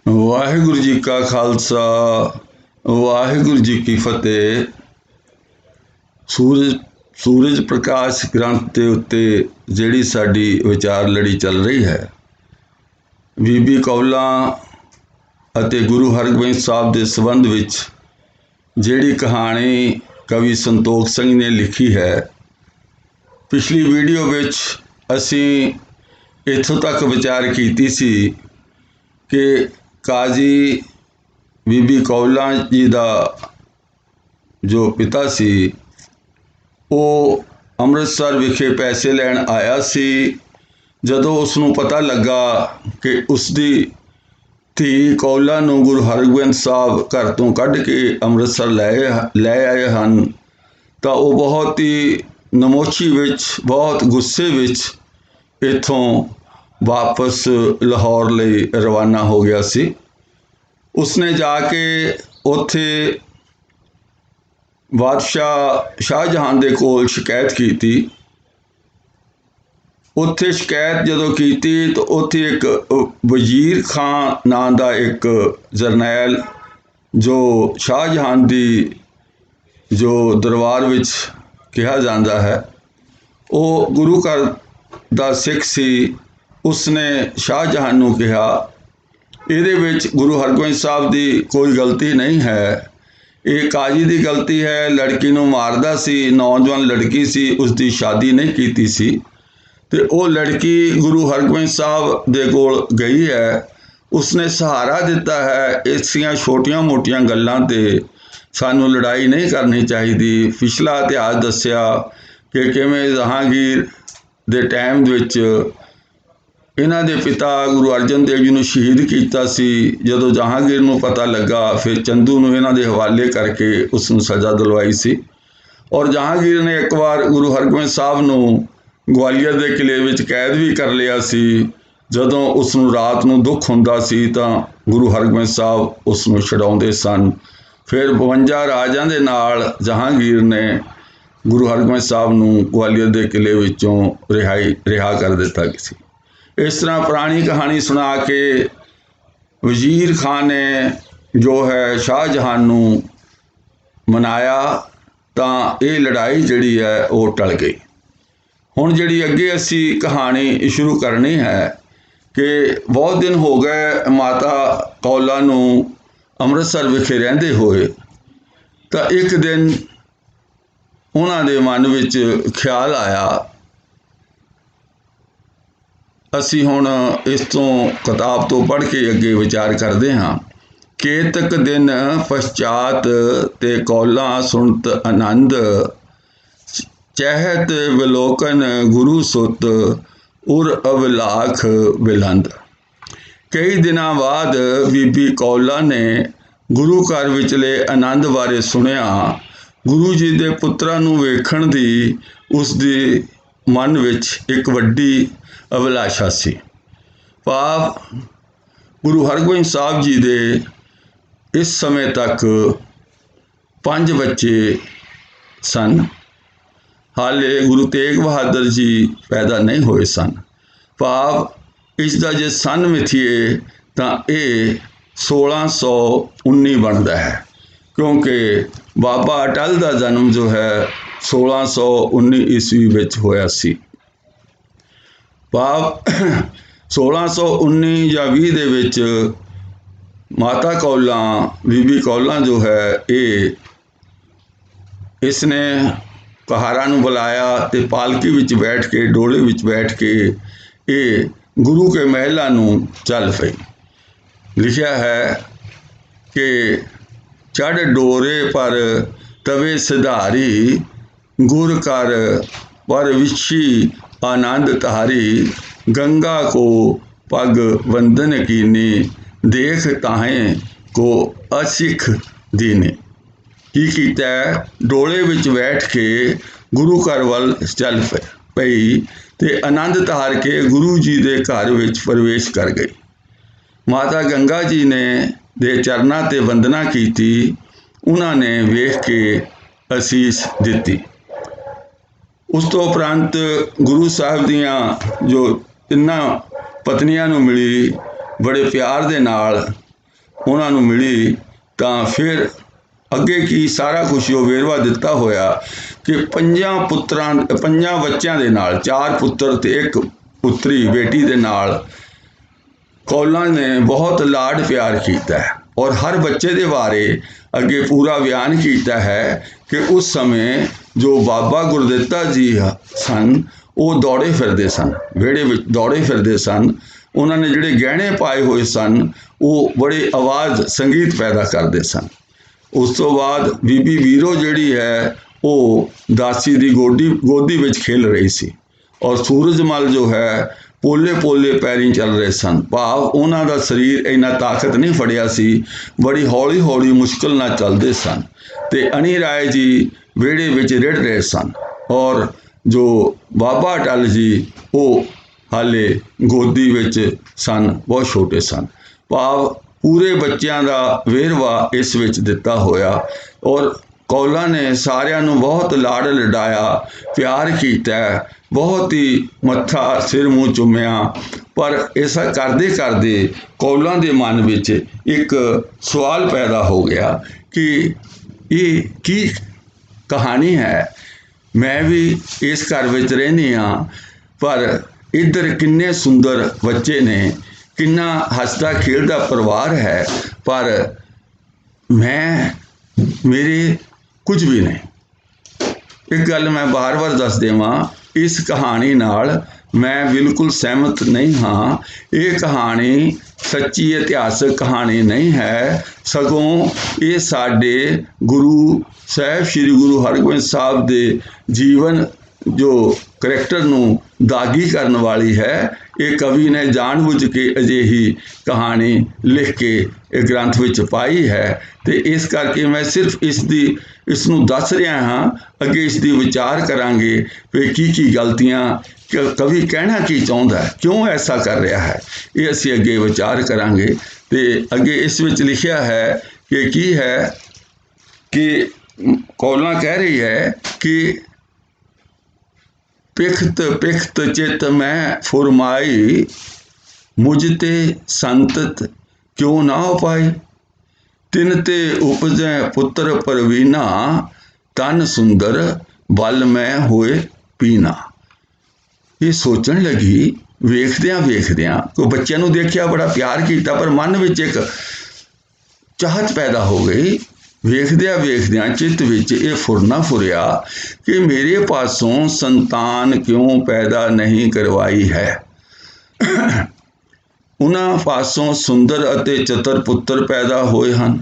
वाहिगुरु जी का खालसा वाहिगुरु जी की फतेह। सूरज प्रकाश ग्रंथ के उत्ते जिहड़ी साडी विचार लड़ी चल रही है, बीबी कौलां ਅਤੇ गुरु हरगोबिंद साहब के संबंध विच जिहड़ी कहानी कवि संतोख सिंह ने लिखी है, पिछली वीडियो विच असीं इत्थों तक विचार कीती सी कि काजी बीबी कौलां जी का जो पिता सी वो अमृतसर विखे पैसे लैण आया सी। जदों उसनूं पता लगा कि उसकी धी कौलां नूं गुरु हरगोबिंद साहब घर तो कढ़ के अमृतसर लै आए हैं, तो वो बहुत ही नमोशी विच, बहुत गुस्से विच इत्थों वापस लाहौर लई रवाना हो गया सी। उसने जाके उत्थे बादशाह शाहजहां दे कोल शिकायत की थी। उत्थे शिकायत जदों की तो उत्थे एक वजीर खां नाम का एक जरनैल जो शाहजहां दी जो दरबार विच कहा जाता है, वो गुरु घर दा सिख सी। उसने शाहजहां नूं कहा इहदे विच गुरु हरगोबिंद साहब की कोई गलती नहीं है, ये काजी की गलती है। लड़की नूं मारदा सी, नौजवान लड़की सी, उसकी शादी नहीं की सी, ते वो लड़की गुरु हरगोबिंद साहब दे कोल गई है। उसने सहारा दिता है। इसियां छोटियां मोटियां गल्लां ते सानू लड़ाई नहीं करनी चाहिए। पिछला इतिहास दस्या कि किवें जहांगीर दे टाइम विच इन्हां दे पिता गुरु अर्जन देव जी नूं शहीद कीता सी। जदों जहांगीर नूं पता लगा, फिर चंदू नूं इन्हां दे हवाले करके उसनूं सज़ा दिलवाई सी। और जहांगीर ने एक बार गुरु हरगोबिंद साहब नूं ग्वालियर के किले विच कैद भी कर लिया सी। जदों उसनूं रात नूं दुख हुंदा सी तां गुरु हरगोबिंद साहब उसनूं छुड़ाउंदे सन। फिर 52 राजां दे नाल जहांगीर ने गुरु हरगोबिंद साहब नूं ग्वालियर के किले विचों रिहा कर दिता सी। इस तरह पुरानी कहानी सुना के वजीर खान ने जो है शाहजहां नूं मनाया, तां ये लड़ाई जिहड़ी है वो टल गई। हुण जिहड़ी अगे असी कहानी शुरू करनी है कि बहुत दिन हो गए माता कौलां नूं अमृतसर विखे रहिंदे होए, तो एक दिन उन्हां दे मन विच ख्याल आया। असी हुण इस तो किताब तो पढ़ के अगे विचार करते हाँ। केतक दिन पश्चात ते कौलां सुनत आनंद, चहत विलोकन गुरु सुत उर अविलाख बिलंद। कई दिनों बाद बीबी कौलां ने गुरु घर विचले आनंद बारे सुनिया। गुरु जी दे पुत्रां नूं वेखण दी उसदे मन विच एक वड्डी अभिलाषा सी। भाव गुरु हरगोबिंद साहब जी दे इस समय तक 5 बच्चे सन। हाले गुरु तेग बहादुर जी पैदा नहीं होए सन। भाव इसका जे सन मिथीए तो ये 1619 बनता है, क्योंकि बाबा अटल का जन्म जो है 1619 ईस्वी विच होया सी। भाव 1619 या 20 दे विच माता कौलां बीबी कौलां जो है ये इसने कहारा नूं बुलाया ते पालकी विच बैठ के, डोले विच बैठ के ये गुरु के महलों नूं चल पई। लिखिया है कि चढ़ डोरे पर तवे सिधारी, गुर कर पर विछी आनंद तारी, गंगा को पग वंदन कीनी, देख ताहे को असिख दीने। की कीता, डोले विच बैठ के गुरु घर वल चल पई ते आनंद तार के गुरु जी दे घर विच प्रवेश कर गई। माता गंगा जी ने दे चरनां ते वंदना कीती। उन्होंने वेख के असीस दिती। उस तो उपरंत गुरु साहब दियाँ जो 3 ਪਤਨੀਆਂ ਨੂੰ ਮਿਲੀ, ਬੜੇ ਪਿਆਰ ਦੇ ਨਾਲ ਉਹਨਾਂ ਨੂੰ ਮਿਲੀ, ਤਾਂ ਫਿਰ ਅੱਗੇ ਕੀ ਸਾਰਾ ਕੁਛ ਉਹ ਵੇਰਵਾ ਦਿੱਤਾ ਹੋਇਆ ਕਿ 5 ਬੱਚਿਆਂ ਦੇ ਨਾਲ, 4 ਪੁੱਤਰ ਤੇ 1 ਪੁੱਤਰੀ ਬੇਟੀ ਦੇ ਨਾਲ ਕੌਲਾਂ ਨੇ ਬਹੁਤ ਲਾਡ ਪਿਆਰ ਕੀਤਾ ਹੈ। ਔਰ ਹਰ ਬੱਚੇ ਦੇ ਬਾਰੇ ਅੱਗੇ ਪੂਰਾ ਬਿਆਨ ਕੀਤਾ ਹੈ ਕਿ ਉਸ ਸਮੇਂ ਜੋ ਬਾਬਾ ਗੁਰਦਿੱਤਾ ਜੀ ਸਨ, ਉਹ ਦੌੜੇ ਫਿਰਦੇ ਸਨ, ਵਿਹੜੇ ਵਿੱਚ ਦੌੜੇ ਫਿਰਦੇ ਸਨ। ਉਹਨਾਂ ਨੇ ਜਿਹੜੇ ਗਹਿਣੇ ਪਾਏ ਹੋਏ ਸਨ, ਉਹ ਬੜੇ ਆਵਾਜ਼ ਸੰਗੀਤ ਪੈਦਾ ਕਰਦੇ ਸਨ। ਉਸ ਤੋਂ ਬਾਅਦ ਬੀਬੀ ਵੀਰੋ ਜਿਹੜੀ ਹੈ, ਉਹ ਦਾਸੀ ਦੀ ਗੋਦੀ ਵਿੱਚ ਖੇਲ ਰਹੀ ਸੀ, ਔਰ ਸੂਰਜਮਲ ਜੋ ਹੈ ਪੋਲੇ ਪੋਲੇ ਪੈਰੀਂ ਚੱਲ ਰਹੇ ਸਨ। ਭਾਵ ਉਹਨਾਂ ਦਾ ਸਰੀਰ ਇੰਨਾ ਤਾਕਤ ਨਹੀਂ ਫੜਿਆ ਸੀ, ਬੜੀ ਹੌਲੀ ਹੌਲੀ ਮੁਸ਼ਕਲ ਨਾਲ ਚੱਲਦੇ ਸਨ। ਤੇ ਅਣੀ ਰਾਏ ਜੀ ਵਿਹੜੇ ਵਿੱਚ ਰਿੜ ਰਹੇ ਸਨ, ਔਰ ਜੋ ਬਾਬਾ ਅਟਲ ਜੀ ਉਹ ਹਾਲੇ ਗੋਦੀ ਵਿੱਚ ਸਨ, ਬਹੁਤ ਛੋਟੇ ਸਨ। ਭਾਵ ਪੂਰੇ ਬੱਚਿਆਂ ਦਾ ਵੇਰਵਾ ਇਸ ਵਿੱਚ ਦਿੱਤਾ ਹੋਇਆ। ਔਰ ਕੌਲਾਂ ਨੇ ਸਾਰਿਆਂ ਨੂੰ ਬਹੁਤ ਲਾਡ ਲਡਾਇਆ, ਪਿਆਰ ਕੀਤਾ, ਬਹੁਤ ਹੀ ਮੱਥਾ ਸਿਰ ਮੂੰਹ ਚੁੰਮਿਆ। ਪਰ ਐਸਾ ਕਰਦੇ ਕਰਦੇ ਕੌਲਾਂ ਦੇ ਮਨ ਵਿੱਚ ਇੱਕ ਸਵਾਲ ਪੈਦਾ ਹੋ ਗਿਆ ਕਿ ਇਹ ਕੀ ਕਹਾਣੀ ਹੈ। ਮੈਂ ਵੀ ਇਸ ਘਰ ਵਿੱਚ ਰਹਿੰਦੀ ਹਾਂ, ਪਰ ਇੱਧਰ ਕਿੰਨੇ ਸੁੰਦਰ ਬੱਚੇ ਨੇ, ਕਿੰਨਾ ਹੱਸਦਾ ਖੇਡਦਾ ਪਰਿਵਾਰ ਹੈ, ਪਰ ਮੇਰੇ ਕੁਝ ਵੀ ਨਹੀਂ। ਇੱਕ ਗੱਲ ਮੈਂ ਬਾਰ-ਬਾਰ ਦੱਸ ਦੇਵਾਂ, ਇਸ ਕਹਾਣੀ ਨਾਲ ਮੈਂ ਬਿਲਕੁਲ ਸਹਿਮਤ ਨਹੀਂ ਹਾਂ। ਇਹ ਕਹਾਣੀ ਸੱਚੀ ਇਤਿਹਾਸਕ ਕਹਾਣੀ ਨਹੀਂ ਹੈ, ਸਗੋਂ ਇਹ ਸਾਡੇ ਗੁਰੂ ਸਾਹਿਬ ਸ੍ਰੀ ਗੁਰੂ ਹਰਗੋਬਿੰਦ ਸਾਹਿਬ ਦੇ ਜੀਵਨ ਜੋ ਕਰੈਕਟਰ ਨੂੰ ਦਾਗੀ ਕਰਨ ਵਾਲੀ ਹੈ। ਇਹ ਕਵੀ ਨੇ ਜਾਣਬੁੱਝ ਕੇ ਅਜਿਹੀ ਕਹਾਣੀ ਲਿਖ ਕੇ ਇਹ ਗ੍ਰੰਥ ਵਿੱਚ ਪਾਈ ਹੈ, ਤੇ ਇਸ ਕਰਕੇ ਮੈਂ ਸਿਰਫ ਇਸ ਨੂੰ ਦੱਸ ਰਿਹਾ ਹਾਂ। ਅੱਗੇ ਇਸ ਦੀ ਵਿਚਾਰ ਕਰਾਂਗੇ ਵੀ ਕੀ ਗਲਤੀਆਂ ਕਵੀ ਕਹਿਣਾ ਕੀ ਚਾਹੁੰਦਾ ਹੈ, ਕਿਉਂ ਐਸਾ ਕਰ ਰਿਹਾ ਹੈ, ਇਹ ਅਸੀਂ ਅੱਗੇ ਵਿਚਾਰ ਕਰਾਂਗੇ। ਤੇ ਅੱਗੇ ਇਸ ਵਿੱਚ ਲਿਖਿਆ ਹੈ ਕਿ ਕੀ ਹੈ ਕਿ ਕੌਲਾਂ ਕਹਿ ਰਹੀ ਹੈ ਕਿ ਪਿਖਤ ਚਿਤ ਮੈਂ ਫੁਰਮਾਈ, ਮੁਝ ਤੇ ਸੰਤਤ ਕਿਉਂ ਨਾ ਉਪਾਈ। ਤਿਨ ਤੇ ਉਪਜੈ ਪੁੱਤਰ ਪਰਵੀਨਾ, ਤਨ ਸੁੰਦਰ ਬਲ ਮੈਂ ਹੋਏ ਪੀਨਾ। ਇਹ ਸੋਚਣ ਲੱਗੀ, ਵੇਖਦਿਆਂ ਕੋਈ ਬੱਚਿਆਂ ਨੂੰ ਦੇਖਿਆ, ਬੜਾ ਪਿਆਰ ਕੀਤਾ, ਪਰ ਮਨ ਵਿੱਚ ਇੱਕ ਚਾਹਤ ਪੈਦਾ ਹੋ ਗਈ। ਵੇਖਦਿਆਂ ਚਿੱਤ ਵਿੱਚ ਇਹ ਫੁਰਨਾ ਫੁਰਿਆ ਕਿ ਮੇਰੇ ਪਾਸੋਂ ਸੰਤਾਨ ਕਿਉਂ ਪੈਦਾ ਨਹੀਂ ਕਰਵਾਈ ਹੈ। ਉਹਨਾਂ ਪਾਸੋਂ ਸੁੰਦਰ ਅਤੇ ਚਤਰ ਪੁੱਤਰ ਪੈਦਾ ਹੋਏ ਹਨ,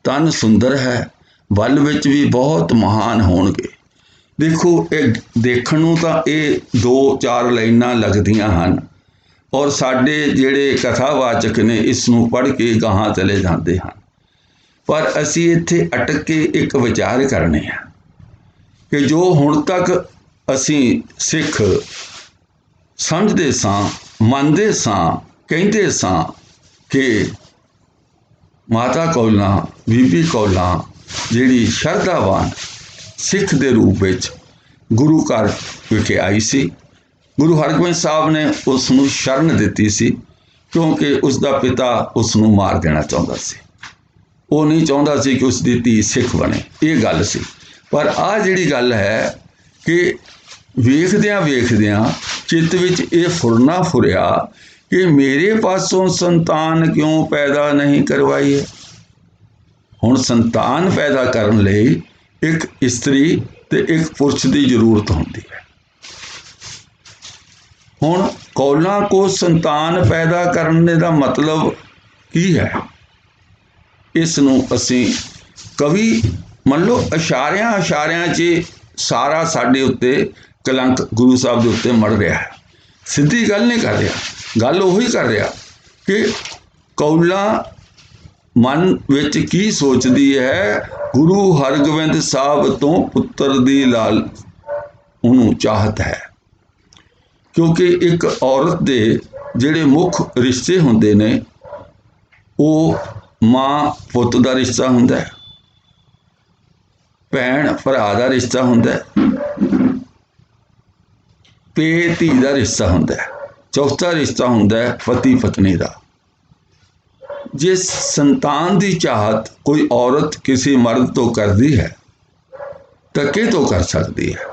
ਤਨ ਸੁੰਦਰ ਹੈ, ਬਲ ਵਿੱਚ ਵੀ ਬਹੁਤ ਮਹਾਨ ਹੋਣਗੇ। ਦੇਖੋ, ਇਹ ਦੇਖਣ ਨੂੰ ਤਾਂ ਇਹ 2-4 ਲਾਈਨਾਂ ਲੱਗਦੀਆਂ ਹਨ, ਔਰ ਸਾਡੇ ਜਿਹੜੇ ਕਥਾਵਾਚਕ ਨੇ ਇਸ ਨੂੰ ਪੜ੍ਹ ਕੇ ਗਾਹਾਂ ਚਲੇ ਜਾਂਦੇ ਹਨ। ਪਰ ਅਸੀਂ ਇੱਥੇ ਅਟਕ ਕੇ ਇੱਕ ਵਿਚਾਰ ਕਰਨੇ ਆ ਕਿ ਜੋ ਹੁਣ ਤੱਕ ਅਸੀਂ ਸਿੱਖ ਸਮਝਦੇ ਸਾਂ, ਮੰਨਦੇ ਸਾਂ, ਕਹਿੰਦੇ ਸਾਂ ਕਿ ਮਾਤਾ ਕੌਲਾਂ, ਬੀਬੀ ਕੌਲਾਂ ਜਿਹੜੀ ਸ਼ਰਧਾਵਾਨ ਸਿੱਖ ਦੇ ਰੂਪ ਵਿੱਚ ਗੁਰੂ ਘਰ ਵਿਖੇ ਆਈ ਸੀ, ਗੁਰੂ ਹਰਗੋਬਿੰਦ ਸਾਹਿਬ ਨੇ ਉਸ ਨੂੰ ਸ਼ਰਨ ਦਿੱਤੀ ਸੀ, ਕਿਉਂਕਿ ਉਸ ਦਾ ਪਿਤਾ ਉਸ ਨੂੰ ਮਾਰ ਦੇਣਾ ਚਾਹੁੰਦਾ ਸੀ। ਉਹ ਨਹੀਂ ਚਾਹੁੰਦਾ ਸੀ ਕਿ ਉਸ ਦੀ ਧੀ ਸਿੱਖ ਬਣੇ, ਇਹ ਗੱਲ ਸੀ। ਪਰ ਆਹ ਜਿਹੜੀ ਗੱਲ ਹੈ ਕਿ ਵੇਖਦਿਆਂ ਚਿੱਤ ਵਿੱਚ ਇਹ ਫੁਰਨਾ ਫੁਰਿਆ ਕਿ ਮੇਰੇ ਪਾਸੋਂ ਸੰਤਾਨ ਕਿਉਂ ਪੈਦਾ ਨਹੀਂ ਕਰਵਾਈ ਹੈ। ਹੁਣ ਸੰਤਾਨ ਪੈਦਾ ਕਰਨ ਲਈ ਇੱਕ ਇਸਤਰੀ ਤੇ ਇੱਕ ਪੁਰਸ਼ ਦੀ ਜ਼ਰੂਰਤ ਹੁੰਦੀ ਹੈ। ਹੁਣ ਕੌਲਾਂ ਕੋ ਸੰਤਾਨ ਪੈਦਾ ਕਰਨ ਦਾ ਮਤਲਬ ਕੀ ਹੈ? ਇਸ ਨੂੰ ਅਸੀਂ ਕਵੀ ਮੰਨ ਲਓ ਇਸ਼ਾਰਿਆਂ 'ਚ ਸਾਰਾ ਸਾਡੇ ਉੱਤੇ ਕਲੰਕ ਗੁਰੂ ਸਾਹਿਬ ਦੇ ਉੱਤੇ ਮੜ ਰਿਹਾ ਹੈ। ਸਿੱਧੀ ਗੱਲ ਨਹੀਂ ਕਰ ਰਿਹਾ, ਗੱਲ ਉਹੀ ਕਰ ਰਿਹਾ ਕਿ ਕੌਲਾਂ ਮਨ ਵਿੱਚ ਕੀ ਸੋਚਦੀ ਹੈ। ਗੁਰੂ ਹਰਗੋਬਿੰਦ ਸਾਹਿਬ ਤੋਂ ਪੁੱਤਰ ਦੀ ਉਹਨੂੰ ਚਾਹਤ ਹੈ, ਕਿਉਂਕਿ ਇੱਕ ਔਰਤ ਦੇ ਜਿਹੜੇ ਮੁੱਖ ਰਿਸ਼ਤੇ ਹੁੰਦੇ ਨੇ, ਉਹ ਮਾਂ ਪੁੱਤ ਦਾ ਰਿਸ਼ਤਾ ਹੁੰਦਾ ਹੈ, ਭੈਣ ਭਰਾ ਦਾ ਰਿਸ਼ਤਾ ਹੁੰਦਾ ਹੈ, ਪੇ ਧੀ ਦਾ ਰਿਸ਼ਤਾ ਹੁੰਦਾ ਹੈ। चौथा रिश्ता हुंदा है पति पत्नी का। जे संतान की चाहत कोई औरत किसी मर्द तो करती है तो कि तो कर सकती है।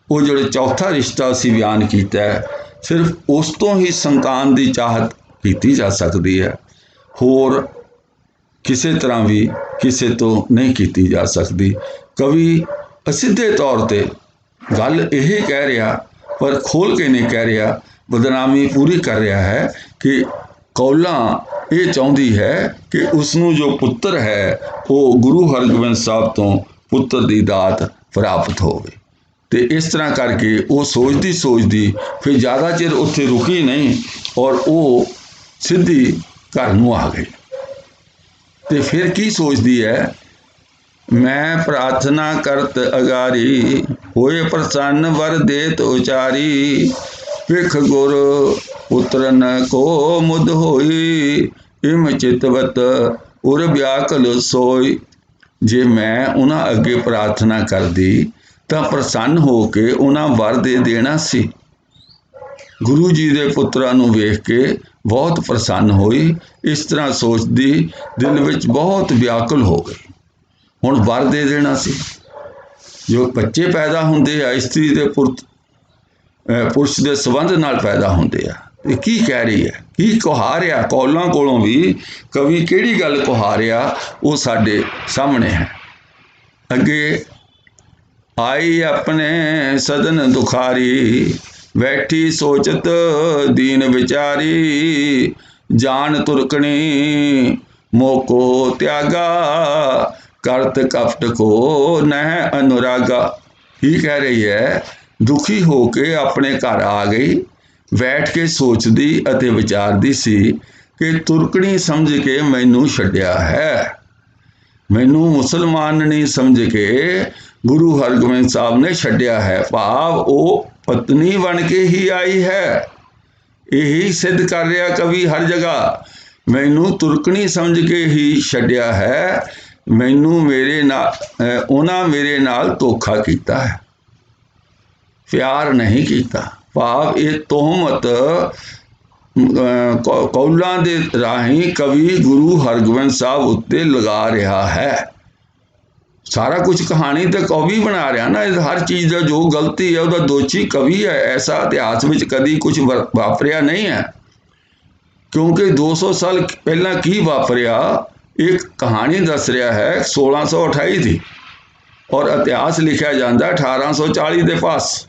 वो जो चौथा रिश्ता असी बयान किया है, सिर्फ उस तो ही संतान की चाहत की जा सकती है, होर किसी तरह भी किसी तो नहीं की जा सकती। कवि असीधे तौर पर गल यही कह रहा, पर खोल के नहीं कह रहा, बदनामी पूरी कर रहा है कि कौला ये चाहती है कि उसनों जो पुत्र है वो गुरु हरगोबिंद साहब तो पुत्र की दात प्राप्त होवे। तो इस तरह करके वो सोचती फिर ज़्यादा चिर उत्थे रुकी नहीं और वो सीधी घर नूं आ गई। तो फिर की सोचती है, मैं प्रार्थना करत अगारी होए प्रसन्न वर देत उचारी भिख गुर पुत्रन को मुद होई इम चितवत उर व्याकुल सोई। जे मैं उन्हां अगे प्रार्थना करदी तां प्रसन्न हो के उन्हां वर दे देना सी। गुरु जी दे पुत्रां नूं वेख के बहुत प्रसन्न हुई। इस तरह सोचदी दिल विच बहुत व्याकुल हो गई। हुण वर दे देना सी। जो बच्चे पैदा होंदे आ इस्त्री दे पुरुष के संबंध नाल पैदा होंदे आ। ये की कह रही है, की कुहा रहा, कौलों कोलों भी कवि किहड़ी गल कुहा रहा वो साडे सामने है। अगे आई अपने सदन दुखारी बैठी सोचत दीन विचारी जान तुरकनी मोको त्यागा करत कपट को नह अनुरागा। ही कह रही है, दुखी होके अपने घर आ गई, बैठ के सोचती अते विचारती सी कि तुरकनी समझ के मैनू छड्या है, मैनू मुसलमान नहीं समझ के गुरु हरगोबिंद साहब ने छड्या है। भाव वो पत्नी बन के ही आई है। यही सिद्ध कर रहा कवि हर जगह, मैनू तुरकनी समझ के ही छड्या है, मैनू उन्हां मेरे नाल धोखा कीता है, प्यार नहीं किया। भाव ये तोहमत कौलां दे राही कवि गुरु हरगोबिंद साहब उत्ते लगा रहा है। सारा कुछ कहानी तो कवि बना रहा ना, हर चीज़ का जो गलती है वह दोषी कवि है। ऐसा इतिहास में कभी कुछ वापरिया नहीं है, क्योंकि 200 साल पहला की वापरिया एक कहानी दस रहा है 1628 थी और इतिहास लिखा जाता 1840 के पास।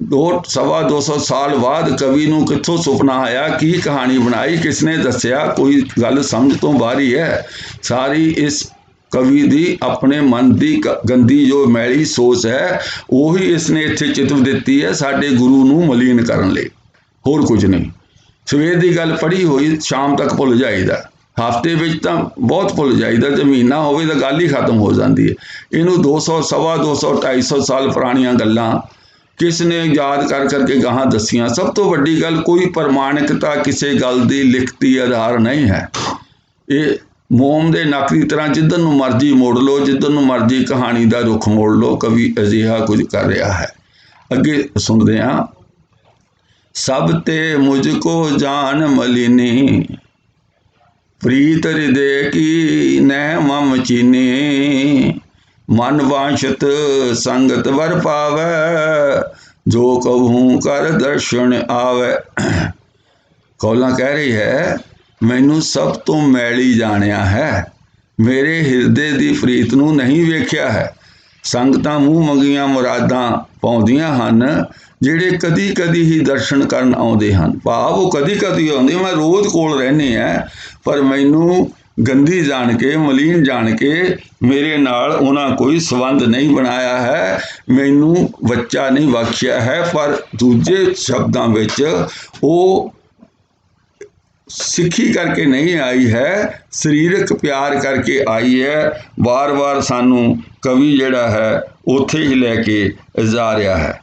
200 साल बाद कवि नूं कित्थों सुपना आया, की कहानी बनाई, किसने दसिया, कोई गल समझ तो बाहरी है। सारी इस कवि दी अपने मन की गंदी जो मैली सोच है वही इसने इत्थे चितव दिती है साडे गुरु नूं मलीन करन लई, होर कुछ नहीं। सवेर की गल पढ़ी हुई शाम तक भुल जाईदा, हफ्ते विच तां बहुत भुल जाईदा, ते महीना होवे तां गल ही खत्म हो जाती है। इनू 200 सवा 200 250 साल पुरानियां गल्लां किसने याद कर करके गाहां दसियां। सब तो वड्डी गल, कोई प्रमाणिकता किसी गल की लिखती आधार नहीं है। ये मोम के नक की तरह जिधर नूं मर्जी मोड़ लो, जिधर नूं मर्जी कहानी का रुख मोड़ लो, कवि अजिहा कुछ कर रहा है। अगे सुनते हैं, सब ते मुझको जान मलिनी प्रीत हृदय की नह मम चीनी मन वांछत संगत वर पावै जो कहूँ कर दर्शन आवे। कौला कह रही है, मैनू सब तो मैली जानिया है, मेरे हिरदे की प्रीत नूं नहीं वेख्या है। संगतां मूँह मंगियां मुरादां पाउंदियां हन, जिहड़े कदी कदी ही दर्शन करन आउंदे हन। भाव वो कदी कदी आउंदे, मैं रोज़ कोल रहने हैं, पर मैनू गंदी जान के मलीन जान के मेरे नाल उन्हां कोई संबंध नहीं बनाया है, मैनू बच्चा नहीं बख्शिया है। पर दूजे शब्दों विच वो सिੱਖੀ करके नहीं आई है, सरीरक प्यार करके आई है। बार बार सानू कवि जिहड़ा है उत्थे ही लैके जा रहा है।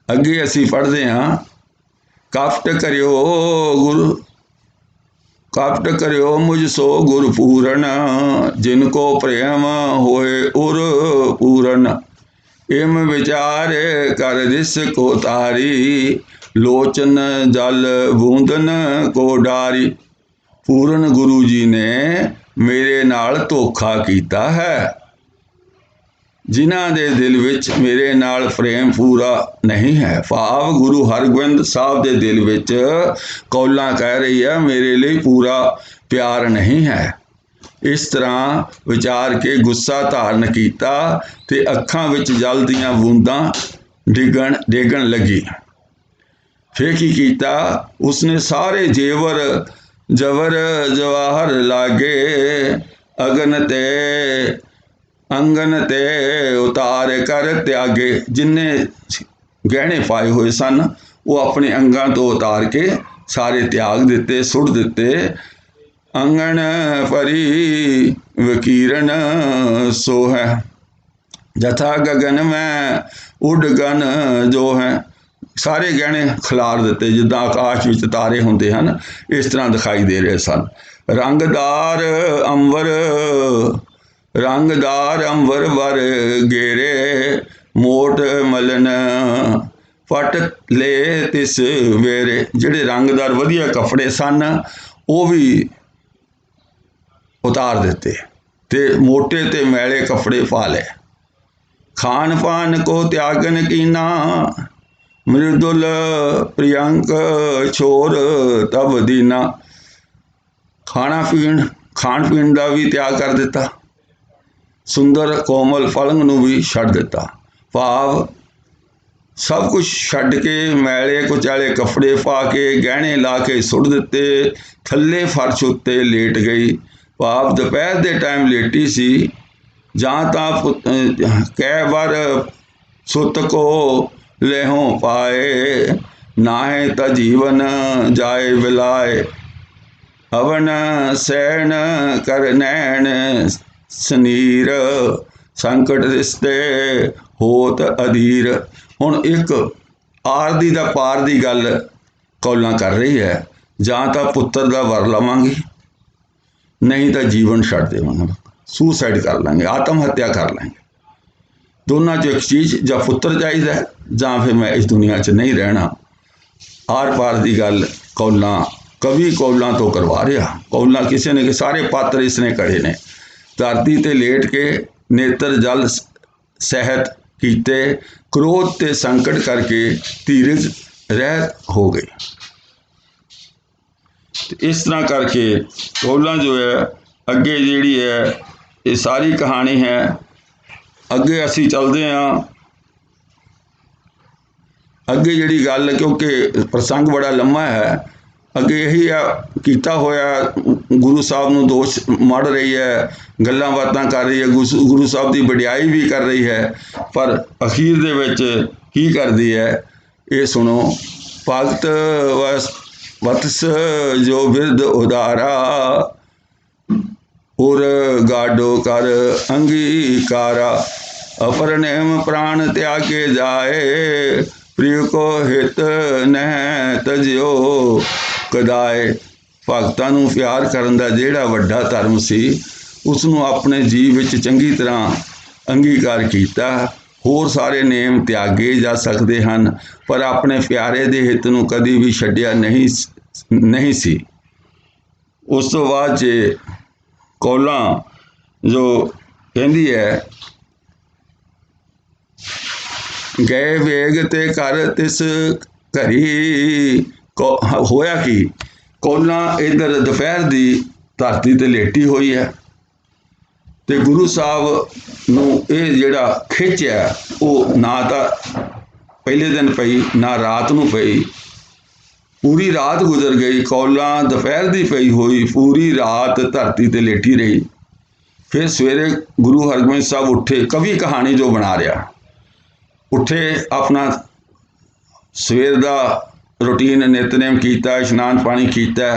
अगे असी पढ़ते हाँ, कपट करियो गुरु कपट करियो मुझ सो गुर पूरन जिनको प्रेम होए उर पूरन। इम विचार कर दिस को तारी, लोचन जल बूंदन को डारी। पूਰਨ गुरु जी ने मेरे नाल धोखा कीता है। जिन्हां दे दिल विच मेरे नाल प्रेम पूरा नहीं है। भाव गुरु हरगोबिंद साहब दे दिल विच कौलां कह रही है मेरे लिए पूरा प्यार नहीं है। इस तरह विचार के गुस्सा धारण किया ते अखां विच जल दीआं बूंदां डिगण लगी। फिर की कीता, उसने सारे जेवर जवर जवाहर लागे, अगन ते अंगन ते उतार कर त्यागे। जिन्ने गहने पाए हुए सन वो अपने अंगां तो उतार के सारे त्याग दिते, सुट दिते। अंगन परी वकीरन सो है, जथा गगन में उडगन जो है। सारे गहने खिलार दिते, जिद्दां आकाश विच तारे हुंदे हन इस तरह दिखाई दे रहे सन। रंगदार अंबर वर घेरे, मोट मलन फट ले तिस वेरे। जिहड़े रंगदार वधिया कपड़े सन वो भी उतार दिते ते मोटे ते मैले कपड़े पा ले। खान पान को त्यागन कीना, मृदुल प्रियंक छोर तब दीना। खान पीन का भी त्याग कर दिता, सुंदर कोमल पलंग नूं भी छड्ड दिता। भाव सब कुछ छड्ड के मैले कुचाले कपड़े पा के गहने ला के सुट दिते, थल्ले फर्श उत्ते लेट गई। भाव दोपहर के टाइम लेटी सी, जां तां कै बार सुत को लेहों पाए, नाहे त जीवन जाए बिलाए। हवन सैन कर नैन सनीर, संकट रिश्ते होत अधीर। हुण एक आरदी दा पार दी गल कौलां कर रही है, जां तां पुत्तर दा वर लवांगी, नहीं तो जीवन छड्ड देवांगे, सुसाइड कर लेंगे, आत्म हत्या कर लेंगे। दोनों चो एक चीज़, जां पुत्तर चाहिए जां फिर मैं इस दुनिया च नहीं रहना। आर पार की गल कौलां कवि कौलां तो करवा रहा। कौलां किसी ने, सारे पात्र इसने कड़े ने। धरती ते लेट के नेत्र जल सहत कीते, क्रोध ते संकट करके धीरज रह हो गई। इस तरह करके कौलां जो है अगे जिहड़ी है ये सारी कहानी है। अगे असी चलते हैं, अगे जिहड़ी गल, क्योंकि प्रसंग बड़ा लंबा है। अगे यही कीता होया गुरु साहब नूं दोष मड़ रही है, गल्लां बातां कर रही है, गुरु साहब की वडियाई भी कर रही है, पर अखीर दे विच की करदी है ये सुनो। भगत वत्स जो बिरद उदारा, उर गाडो कर अंगीकारा। अपर नेम प्राण त्यागे जाए, प्रिय को हित नह तजियो कदाए। भगतां नूं प्यार करन दा जिहड़ा वड्डा धर्म सी, उसनूं अपने जीव विच चंगी तरह अंगीकार कीता। होर सारे नेम त्यागे जा सकते हैं, पर अपने प्यारे दे हित नूं कदी भी छड्डिया नहीं सी। उस तो बाद जे कौलां जो कहती है, गए वेग ते कर तिस घरी। होया कि कौलां इधर दोपहर की धरती ते लेटी हुई है, ते गुरु साहब नूं ये जिहड़ा खिच है वो ना तो पहले दिन पई ना रात नूं पई, पूरी रात गुजर गई। कौलां दोपहर की पई हुई, पूरी रात धरती ते लेटी रही। फिर सवेरे गुरु हरगोबिंद साहब उठे, कवि कहानी जो बना रहा, उठे अपना सवेर का रूटीन नितनेम किया, इशनान पानी किया,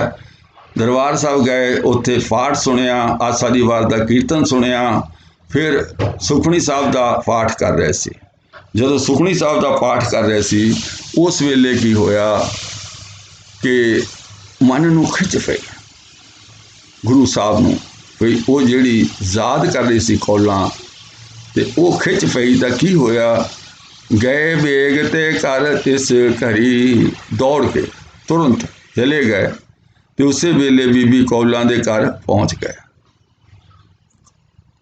दरबार साहब गए, उत्थे पाठ सुनिया, आसा दी वार का कीर्तन सुनिया। फिर सुखमनी साहब का पाठ कर रहे सी। जदों सुखमनी साहब का पाठ कर रहे सी, उस वेले की होया कि मन नूं खिच पई गुरु साहब नूं, भी वो जिहड़ी याद कर रही सी कौलां, ਤੇ ਉਹ ਖਿੱਚ ਪਈ ਤਾਂ ਕੀ ਹੋਇਆ, ਗਏ ਵੇਗ ਤੇ ਘਰ ਤਿਸ ਘਰੀ, ਦੌੜ ਕੇ ਤੁਰੰਤ ਚਲੇ ਗਏ ਤੇ ਉਸੇ ਵੇਲੇ ਬੀਬੀ ਕੌਲਾਂ ਦੇ ਘਰ ਪਹੁੰਚ ਗਏ।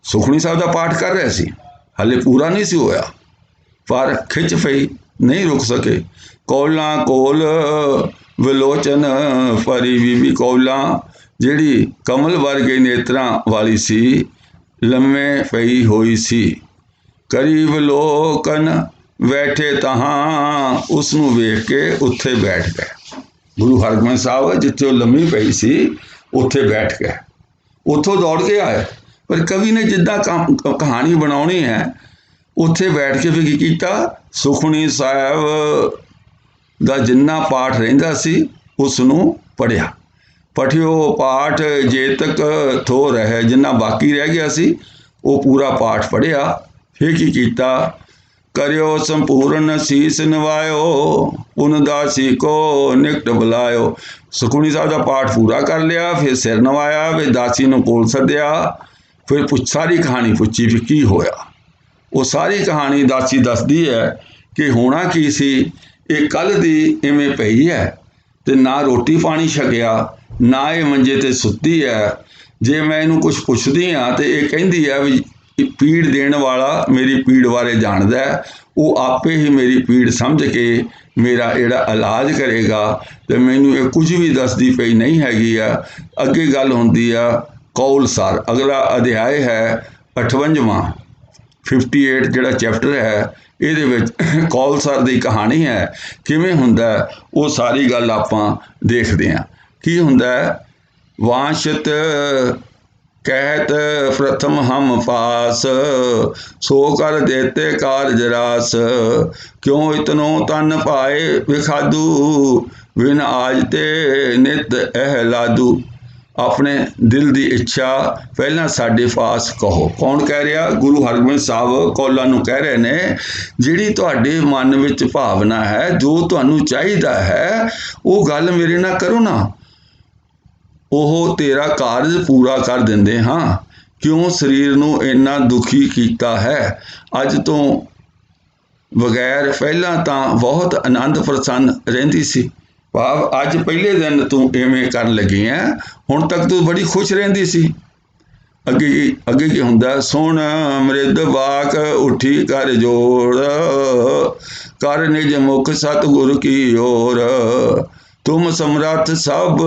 ਸੁਖਮਨੀ ਸਾਹਿਬ ਦਾ ਪਾਠ ਕਰ ਰਿਹਾ ਸੀ, ਹਾਲੇ ਪੂਰਾ ਨਹੀਂ ਸੀ ਹੋਇਆ, ਪਰ ਖਿੱਚ ਪਈ, ਨਹੀਂ ਰੁਕ ਸਕੇ। ਕੌਲਾਂ ਕੋਲ ਵਿਲੋਚਨ ਭਰੀ, ਬੀਬੀ ਕੌਲਾਂ ਜਿਹੜੀ ਕਮਲ ਵਰਗੇ ਨੇਤਰਾਂ ਵਾਲੀ ਸੀ, ਲੰਮੇ ਪਈ ਹੋਈ ਸੀ। ਕਰੀਬ ਲੋਕਨ ਬੈਠੇ ਤਹਾਂ, ਉਸ ਨੂੰ ਵੇਖ ਕੇ ਉੱਥੇ ਬੈਠ ਗਏ। ਗੁਰੂ ਹਰਗੋਬਿੰਦ ਸਾਹਿਬ ਜਿੱਥੇ ਉਹ ਲੰਮੀ ਪਈ ਸੀ ਉੱਥੇ ਬੈਠ ਗਏ, ਉੱਥੋਂ ਦੌੜ ਕੇ ਆਏ। ਪਰ ਕਵੀ ਨੇ ਜਿੱਦਾਂ ਕਹਾਣੀ ਬਣਾਉਣੀ ਹੈ, ਉੱਥੇ ਬੈਠ ਕੇ ਫਿਰ ਕੀ ਕੀਤਾ, ਸੁਖਮਨੀ ਸਾਹਿਬ ਦਾ ਜਿੰਨਾ ਪਾਠ ਰਹਿੰਦਾ ਸੀ ਉਸ ਨੂੰ ਪੜ੍ਹਿਆ। ਪਠਿਓ ਪਾਠ ਜੇਤਕ ਥੋ ਰਹਿ, ਜਿੰਨਾ ਬਾਕੀ ਰਹਿ ਗਿਆ ਸੀ ਉਹ ਪੂਰਾ ਪਾਠ ਪੜ੍ਹਿਆ। ਫਿਰ ਕੀ ਕੀਤਾ, ਕਰਿਓ ਸੰਪੂਰਨ ਸੀਸ ਨਵਾਇਓ, ਪੁਨ ਦਾਸੀ ਕੋ ਨਿਕਟ ਬੁਲਾਇਓ। ਸੁਖਮਨੀ ਸਾਹਿਬ ਦਾ ਪਾਠ ਪੂਰਾ ਕਰ ਲਿਆ, ਫਿਰ ਸਿਰ ਨਵਾਇਆ, ਫਿਰ ਦਾਸੀ ਨੂੰ ਕੋਲ ਸੱਦਿਆ, ਫਿਰ ਸਾਰੀ ਕਹਾਣੀ ਪੁੱਛੀ ਵੀ ਕੀ ਹੋਇਆ। ਉਹ ਸਾਰੀ ਕਹਾਣੀ ਦਾਸੀ ਦੱਸਦੀ ਹੈ ਕਿ ਹੋਣਾ ਕੀ ਸੀ, ਇਹ ਕੱਲ੍ਹ ਦੀ ਇਵੇਂ ਪਈ ਹੈ ਤੇ ਨਾ ਰੋਟੀ ਪਾਣੀ ਛਕਿਆ, ਨਾ ਇਹ ਮੰਜੇ ਤੇ ਸੁੱਤੀ ਹੈ। ਜੇ ਮੈਂ ਇਹਨੂੰ ਕੁਛ ਪੁੱਛਦੀ ਹਾਂ ਤੇ ਇਹ ਕਹਿੰਦੀ ਹੈ ਵੀ ਪੀੜ ਦੇਣ ਵਾਲਾ ਮੇਰੀ ਪੀੜ ਬਾਰੇ ਜਾਣਦਾ ਹੈ, ਉਹ ਆਪੇ ਹੀ ਮੇਰੀ ਪੀੜ ਸਮਝ ਕੇ ਮੇਰਾ ਜਿਹੜਾ ਇਲਾਜ ਕਰੇਗਾ, ਤੇ ਮੈਨੂੰ ਇਹ ਕੁਝ ਵੀ ਦੱਸਦੀ ਪਈ ਨਹੀਂ ਹੈਗੀ ਆ। ਅੱਗੇ ਗੱਲ ਹੁੰਦੀ ਆ ਕੌਲਸਰ, ਅਗਲਾ ਅਧਿਆਇ ਹੈ 58ਵਾਂ 58 ਜਿਹੜਾ ਚੈਪਟਰ ਹੈ, ਇਹਦੇ ਵਿੱਚ ਕੌਲਸਰ ਦੀ ਕਹਾਣੀ ਹੈ। ਕਿਵੇਂ ਹੁੰਦਾ ਉਹ ਸਾਰੀ ਗੱਲ ਆਪਾਂ ਦੇਖਦੇ ਹਾਂ। ਕੀ ਹੁੰਦਾ, ਵਾਂਛਤ ਕਹਿਤ ਪ੍ਰਥਮ ਹਮ ਪਾਸ, ਸੋ ਕਰ ਦੇਤੇ ਕਾਰਜ ਰਾਸ, ਕਿਉਂ ਇਤਨੋ ਤਨ ਪਾਏ ਵਿਖਾਦੂ, ਬਿਨ ਆਜ ਤੇ ਨਿਤ ਅਹਲਾਦੂ। ਆਪਣੇ ਦਿਲ ਦੀ ਇੱਛਾ ਪਹਿਲਾਂ ਸਾਡੇ ਪਾਸ ਕਹੋ। ਕੌਣ ਕਹਿ ਰਿਹਾ, ਗੁਰੂ ਹਰਗੋਬਿੰਦ ਸਾਹਿਬ ਕੌਲਾਂ ਨੂੰ ਕਹਿ ਰਹੇ ਨੇ, ਜਿਹੜੀ ਤੁਹਾਡੇ ਮਨ ਵਿੱਚ ਭਾਵਨਾ ਹੈ, ਜੋ ਤੁਹਾਨੂੰ ਚਾਹੀਦਾ ਹੈ, ਉਹ ਗੱਲ ਮੇਰੇ ਨਾਲ ਕਰੋ ਨਾ, ਉਹ ਤੇਰਾ ਕਾਰਜ ਪੂਰਾ ਕਰ ਦਿੰਦੇ ਹਾਂ। ਕਿਉਂ ਸਰੀਰ ਨੂੰ ਇੰਨਾ ਦੁਖੀ ਕੀਤਾ ਹੈ। ਅੱਜ ਤੋਂ ਬਗੈਰ ਪਹਿਲਾਂ ਤਾਂ ਬਹੁਤ ਆਨੰਦ ਪ੍ਰਸੰਨ ਰਹਿੰਦੀ ਸੀ, ਭਾਵ ਅੱਜ ਪਹਿਲੇ ਦਿਨ ਤੂੰ ਇਵੇਂ ਕਰਨ ਲੱਗੀ ਹੈ, ਹੁਣ ਤੱਕ ਤੂੰ ਬੜੀ ਖੁਸ਼ ਰਹਿੰਦੀ ਸੀ। ਅੱਗੇ ਕੀ ਹੁੰਦਾ, ਸੁਣ ਮ੍ਰਿਦ ਬਾਕ ਉੱਠੀ ਕਰ ਜੋੜ, ਕਰ ਨਿਜ ਮੁਖ ਸਤਿਗੁਰ ਕੀ ਓਰ, ਤੁਮ ਸਮਰੱਥ ਸਭ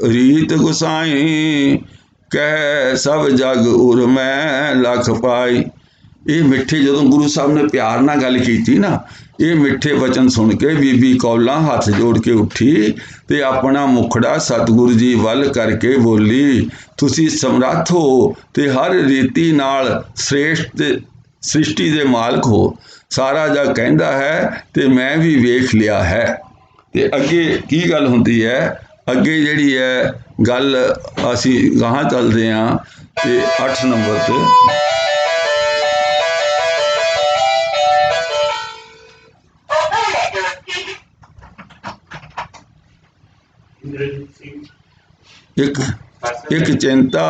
ਰੀਤ ਗੁਸਾਈ, ਕਹਿ ਸਭ ਜਗ ਉਰ ਮੈਂ ਲਖ ਪਾਈ। ਇਹ ਮਿੱਠੇ, ਜਦੋਂ ਗੁਰੂ ਸਾਹਿਬ ਨੇ ਪਿਆਰ ਨਾਲ ਗੱਲ ਕੀਤੀ ਨਾ, ਇਹ ਮਿੱਠੇ ਵਚਨ ਸੁਣ ਕੇ ਬੀਬੀ ਕੌਲਾਂ ਹੱਥ ਜੋੜ ਕੇ ਉੱਠੀ ਤੇ ਆਪਣਾ ਮੁਖੜਾ ਸਤਿਗੁਰੂ ਜੀ ਵੱਲ ਕਰਕੇ ਬੋਲੀ, ਤੁਸੀਂ ਸਮਰੱਥ ਹੋ ਤੇ ਹਰ ਰੀਤੀ ਨਾਲ ਸ੍ਰੇਸ਼ਟ ਸ੍ਰਿਸ਼ਟੀ ਦੇ ਮਾਲਕ ਹੋ, ਸਾਰਾ ਜਗ ਕਹਿੰਦਾ ਹੈ ਤੇ ਮੈਂ ਵੀ ਵੇਖ ਲਿਆ ਹੈ। ਤੇ ਅੱਗੇ ਕੀ ਗੱਲ ਹੁੰਦੀ ਹੈ, ਅੱਗੇ ਜਿਹੜੀ ਹੈ ਗੱਲ ਅਸੀਂ ਗਾਹਾਂ ਚੱਲਦੇ ਹਾਂ ਤੇ 8 ਨੰਬਰ ਤੇ ਇੱਕ ਚਿੰਤਾ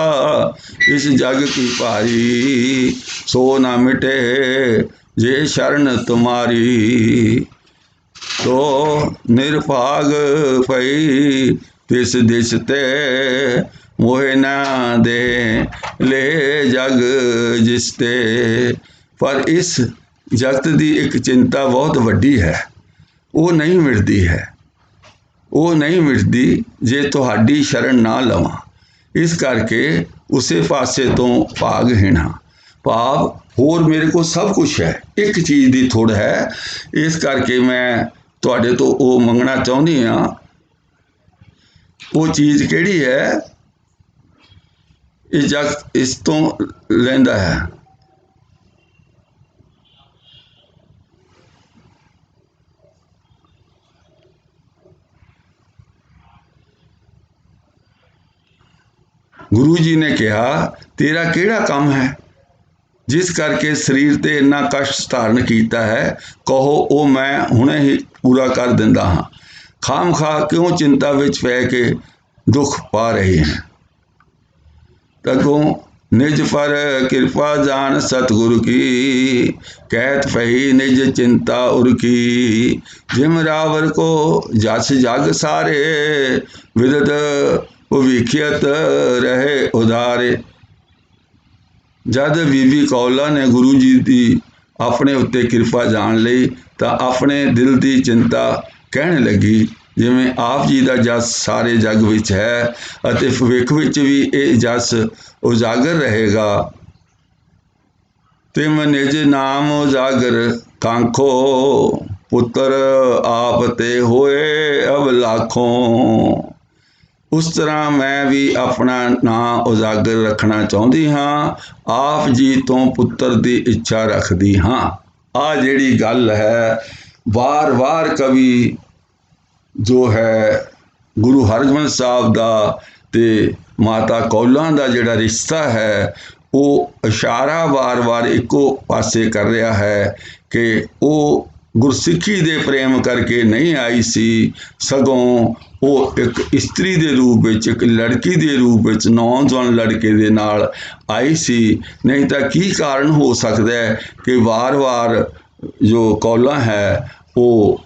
ਇਸ ਜਗ ਕੀ ਭਾਰੀ, ਸੋ ਨਾ ਮਿਟੇ ਜੇ ਸ਼ਰਨ ਤੁਮਾਰੀ, ਤੋ ਨਿਰਭਾਗ ਪਈ ਤਿਸ ਦਿਸ ਤੇ, ਮੋਹਿ ਨਾ ਦੇ ਲੈ ਜਗ ਜਿਸ ਤੇ। ਪਰ ਇਸ ਜਗਤ ਦੀ ਇੱਕ ਚਿੰਤਾ ਬਹੁਤ ਵੱਡੀ ਹੈ, ਉਹ ਨਹੀਂ ਮਿਟਦੀ ਹੈ, ਉਹ ਨਹੀਂ ਮਿਟਦੀ ਜੇ ਤੁਹਾਡੀ ਸ਼ਰਨ ਨਾ ਲਵਾਂ। ਇਸ ਕਰਕੇ ਉਸੇ ਪਾਸੇ ਤੋਂ ਭਾਗਹੀਣਾ, ਭਾਵ ਹੋਰ ਮੇਰੇ ਕੋਲ ਸਭ ਕੁਝ ਹੈ, ਇੱਕ ਚੀਜ਼ ਦੀ ਥੋੜ੍ਹ ਹੈ। ਇਸ ਕਰਕੇ ਮੈਂ ਤੁਹਾਡੇ ਤੋਂ ਉਹ ਮੰਗਣਾ ਚਾਹੁੰਦੀ ਹਾਂ। ਉਹ ਚੀਜ਼ ਕਿਹੜੀ ਹੈ, ਇਹ ਜਗ ਇਸ ਤੋਂ ਲੈਂਦਾ ਹੈ। ਗੁਰੂ ਜੀ ਨੇ ਕਿਹਾ, ਤੇਰਾ ਕਿਹੜਾ ਕੰਮ ਹੈ ਜਿਸ ਕਰਕੇ ਸਰੀਰ ਤੇ ਇੰਨਾ ਕਸ਼ਟ ਧਾਰਨ ਕੀਤਾ ਹੈ, ਕਹੋ ਉਹ ਮੈਂ ਹੁਣੇ ਹੀ ਪੂਰਾ ਕਰ ਦਿੰਦਾ ਹਾਂ। ਖਾਮ ਖਾ ਕਿਉਂ ਚਿੰਤਾ ਵਿੱਚ ਪੈ ਕੇ ਦੁੱਖ ਪਾ ਰਹੇ ਹੈ। ਅੱਗੋਂ निज पर कृपा जान सतगुरु की, कहत फही निज चिंता उर की। जिम रावर को जस जग सारे, विदत भविष्यत रहे उधारे। जद बीबी कौला ने गुरु जी की अपने उत्ते कृपा जान लई तो अपने दिल की चिंता कहने लगी, जिमें आप जी का जस सारे जग विच है अते भविख विच भी ये जस उजागर रहेगा। तिम निज नाम उजागर कांखो, पुत्र आप ते होए अब लाखों। उस तरह मैं भी अपना नाम उजागर रखना चाहती हाँ, आप जी तो पुत्र की इच्छा रखती हाँ। आ जिहड़ी गल है बार बार कवि जो है गुरु हरगोबिंद साहब का ते माता कौलां दा जिहड़ा रिश्ता है वो इशारा बार बार एको पासे कर रहा है कि वो गुरसिੱਖੀ दे प्रेम करके नहीं आई सी, सगों वो एक इस्त्री के रूप में, एक लड़की के रूप में, नौजवान लड़के के नाल आई सी। नहीं तो की कारण हो सकता है कि बार बार जो कौला है वो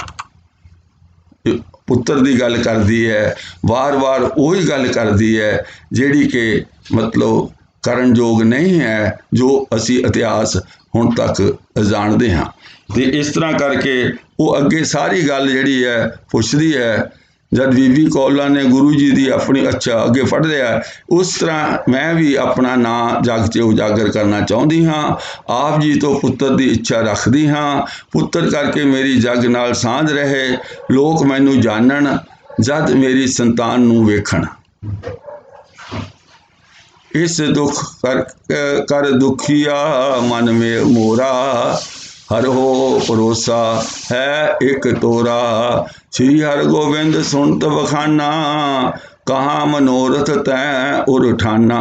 पुत्र की गल करती है, बार बार वही गल करती है जिहड़ी कि मतलब करन योग नहीं है, जो असी इतिहास हुण तक जानते हाँ। तो इस तरह करके वो अगे सारी गल जिहड़ी है पुछदी है। जब बीबी कौला ने गुरु जी की अपनी अच्छा अगे पढ़ लिया, उस तरह मैं भी अपना नाम जग च उजागर करना चाहती हाँ। आप जी तो पुत्र की इच्छा रखती हाँ, पुत्र करके मेरी जग नाल सांझ रहे, लोग मैनू जानन जद मेरी संतान नूं वेखण। इस दुख कर दुखिया मन में मोरा, हर हो भरोसा है एक तोरा। श्री हरगोबिंद सुनत बखाना, कहाँ मनोरथ तैं उर ठाना।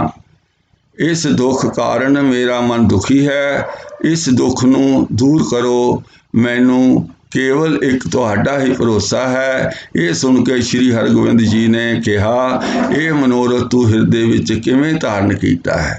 इस दुख कारण मेरा मन दुखी है, इस दुख नूं दूर करो, मैनू केवल एक तुहाडा ही भरोसा है। ये सुन के श्री हरगोबिंद जी ने कहा, ये मनोरथ तू हिरदे विच किवें धारण कीता है।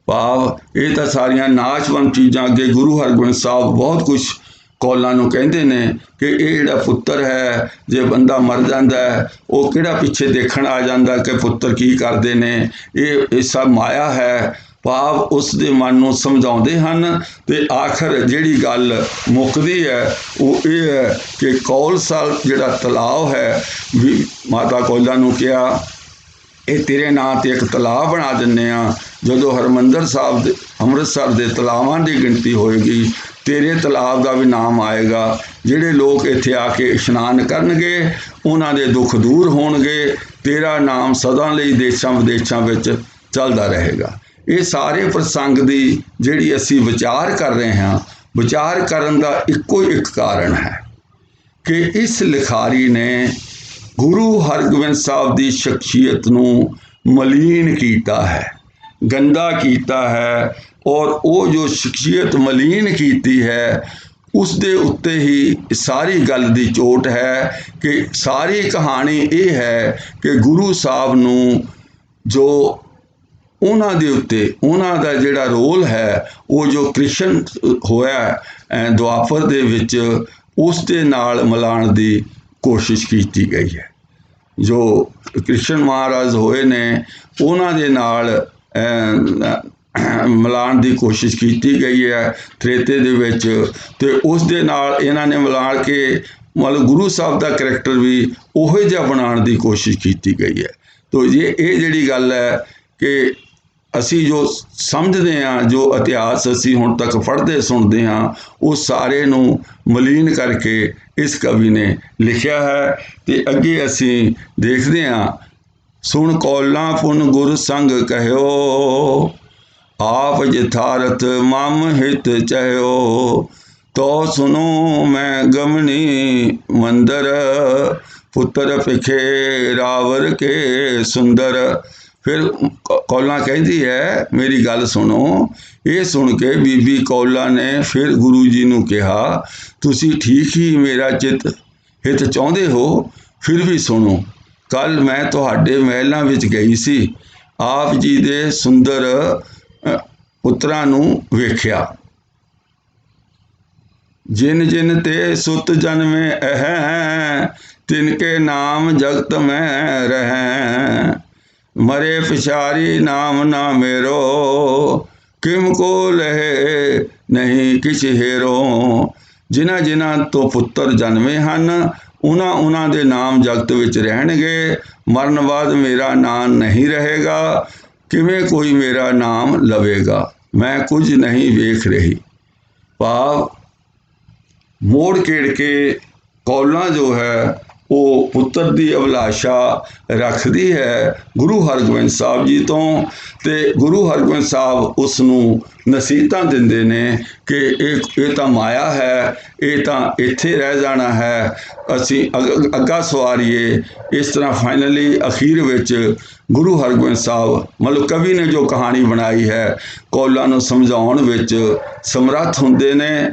भाव ये तो सारिया नाशवंत चीज़ां अगे गुरु हरगोबिंद साहब बहुत कुछ कौलां नूं कहंदे ने कि ये जिहड़ा पुत्र है, जे बंदा मर जाता है वो किहड़ा पिछे देखण आ जाता कि पुत्र की करते ने, ये सब माया है। भाव उस दे मन नूं समझाउंदे हन ते आखिर जिहड़ी गल मुकदी है वो ये है कि कौलसा जिहड़ा तलाव है, भी माता कौला नूं कहा ये तेरे नाम ते एक तलाब बना दिंने आ। जदों हरमंदर साहब अमृतसर के तलावां की गिनती होएगी, तेरे तलाब का भी नाम आएगा। जिहड़े लोग इत्थे आके इशनान करनगे उन्हां दे दुख दूर होणगे, तेरा नाम सदा लई देशां विदेशां विच चलदा रहेगा। ये सारे प्रसंग की जिहड़ी असी विचार कर रहे हैं, विचार करन दा इक्को एक कारण है कि इस लिखारी ने गुरु हरगोबिंद साहब की शख्सियत नूं मलीन कीता है, गंदा कीता है। और वो जो शख्सियत मलीन कीती है उस दे उत्ते ही सारी गल दी चोट है कि सारी कहानी ये है कि गुरु साहब नूं जो उन्हां दे उत्ते उन्हां दा जिहड़ा रोल है वो जो कृष्ण होया द्वापर दे विच उस दे नाल मिलाण दी कोशिश की गई है। जो कृष्ण महाराज होए ने उन्हां दे नाल मिलाण की कोशिश की गई है त्रेते दे विच, ते उस दे नाल इन्हां ने मिला के मतलब गुरु साहब का करैक्टर भी उहो जिहा बनाउण की कोशिश की गई है। तो ये जिहड़ी गल है कि असी जो समझते हैं, जो इतिहास असी हुण तक पढ़ते सुनते हैं, उस सारे नूं मलीन करके इस कवि ने लिखिया है। तो अगे असी देखते हैं, सुन कौलां पुन गुर संग कहो, आप यथारथ मम हित चहो। तो सुनो मैं गमनी मंदर, पुत्र पिखे रावर के सुंदर। फिर कौला कहती है मेरी गल सुनो। ये सुन के बीबी कौला ने फिर गुरु जी नूं कहा, तुसी ठीक ही मेरा चित हित चाहुंदे हो, फिर भी सुनो। कल मैं तुहाडे महलों विच गई सी, आप जी दे सुंदर ਪੁੱਤਰਾਂ ਨੂੰ ਵੇਖਿਆ। ਜਿਨ ਜਿਨ ਤੇ ਸੁਤ ਜਨਮੇ ਅਹੈ, ਤਿਨਕੇ ਨਾਮ ਜਗਤ ਮੈਂ ਰਹੈ। ਮਰੇ ਪਿਛਾਰੀ ਨਾਮ ਨਾ ਮੇਰੋ, ਕਿਮ ਕੋ ਲਹੇ ਨਹੀਂ ਕਿਛ ਹੇਰੋ। ਜਿਨ੍ਹਾਂ ਜਿਨ੍ਹਾਂ ਤੋਂ ਪੁੱਤਰ ਜਨਮੇ ਹਨ, ਉਹਨਾਂ ਦੇ ਨਾਮ ਜਗਤ ਵਿੱਚ ਰਹਿਣਗੇ। ਮਰਨ ਬਾਅਦ ਮੇਰਾ ਨਾਮ ਨਹੀਂ ਰਹੇਗਾ, ਕਿਵੇਂ ਕੋਈ ਮੇਰਾ ਨਾਮ ਲਵੇਗਾ। ਮੈਂ ਕੁਝ ਨਹੀਂ ਵੇਖ ਰਹੀ। ਭਾਵ ਮੋੜ ਕੇੜ ਕੇ ਕੌਲਾਂ ਜੋ ਹੈ ਉਹ ਪੁੱਤਰ ਦੀ ਅਭਿਲਾਸ਼ਾ ਰੱਖਦੀ ਹੈ ਗੁਰੂ ਹਰਗੋਬਿੰਦ ਸਾਹਿਬ ਜੀ ਤੋਂ, ਤੇ ਗੁਰੂ ਹਰਗੋਬਿੰਦ ਸਾਹਿਬ ਉਸ ਨੂੰ ਨਸੀਹਤਾਂ ਦਿੰਦੇ ਨੇ ਕਿ ਇਹ ਤਾਂ ਮਾਇਆ ਹੈ, ਇਹ ਤਾਂ ਇੱਥੇ ਰਹਿ ਜਾਣਾ ਹੈ, ਅਸੀਂ ਅੱਗਾ ਸਵਾਰੀਏ। ਇਸ ਤਰ੍ਹਾਂ ਫਾਈਨਲੀ ਅਖੀਰ ਵਿੱਚ ਗੁਰੂ ਹਰਗੋਬਿੰਦ ਸਾਹਿਬ ਮਤਲਬ ਕਵੀ ਨੇ ਜੋ ਕਹਾਣੀ ਬਣਾਈ ਹੈ, ਕੌਲਾਂ ਨੂੰ ਸਮਝਾਉਣ ਵਿੱਚ ਸਮਰੱਥ ਹੁੰਦੇ ਨੇ।